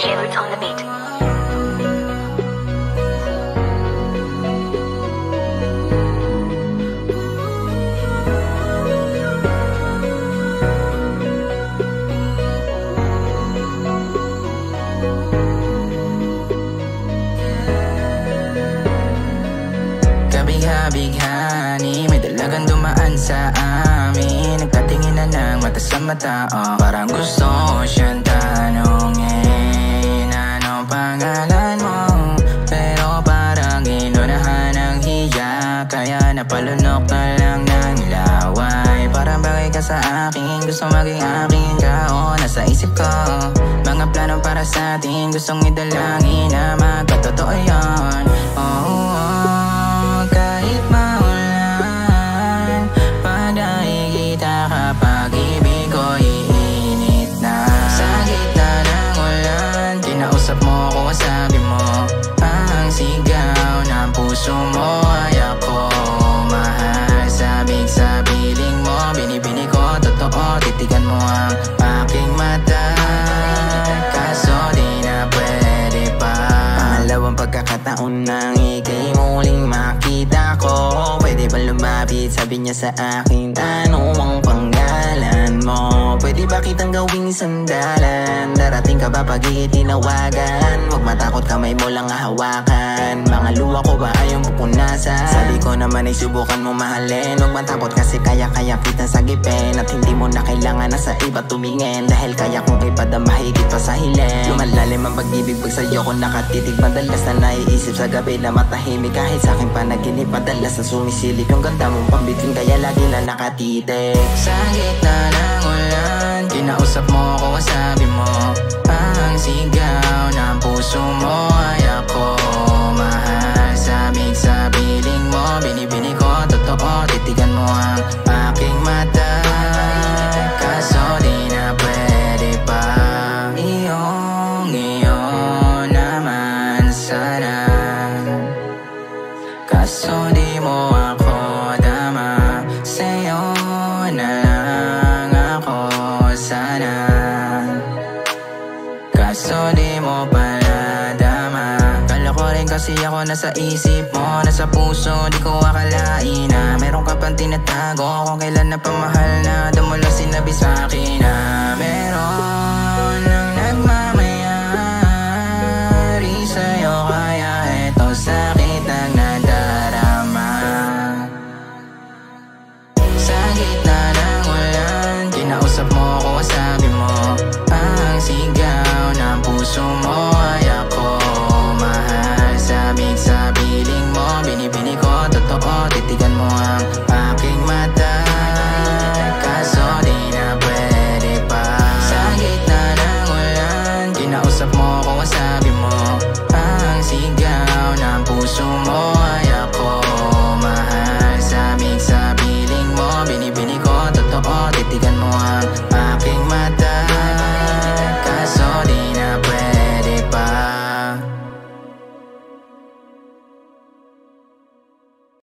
DJ Roots on the beat. Kabighani, may dalagang dumaan sa amin. Nagkatingin na ng mata sa mata, parang gusto siyang tanongin, ano pangalan mo? Pero parang inunahan ng hiya, kaya napalunok na lang ng laway. Parang bagay ka sa akin, gusto maging akin ka, nasa isip ko mga plano para sa atin, gustong idalangin na magkatotoo yun. Kahit maulan, pag-nakikita ka, pag-ibig ko iinit na. Sa gitna ng ulan, kinausap mo ko, sabi mo ang sigaw ng puso mo ay ako mahal. Sabik sa piling mo, binibini ko totoo, titigan mo ang aking mata, kaso di na pwede pa. Pangalawang pagkakataon nang ika'y muling makita ko, pwede ba lumapit? Sabi niya sa akin, tanong ang pangalan mo. Pwede ba kitang gawing sandalan? Darating ka ba pag itinawagan? Huwag matakot, kamay mo lang hawakan. Mga luha ko ba ayong pupunasan? Sabi ko naman ay subukan mo mahalin. Huwag matakot kasi kaya-kaya kitang sagipin, at hindi mo na kailangan na sa iba tumingin, dahil kaya kong ipadama higit pa sa hiling. Lumalalim ang pag-ibig pag sa'yo ko nakatitig, madalas na naiisip sa gabi na matahimik. Kahit sa aking panaginip, madalas na sumisilip yung ganda mong pambitin, kaya lagi na nakatitig. Sa gitna ng ulan, kinausap mo ko, sabi mo ang sigaw ng puso mo ay ako mahal. Sabik sa piling mo, binibini ko totoo, titigan mo ang aking mata, kaso di na pwede pa. Iyong naman sana, kaso di mo ako dama. Sa'yo na lang ako sana, kaso di mo pala dama. Kala ko rin kasi ako nasa isip mo, nasa puso, di ko akalain na meron ka pang tinatago kung kailan na pamahal na. Doon mo lang sinabi sa'kin na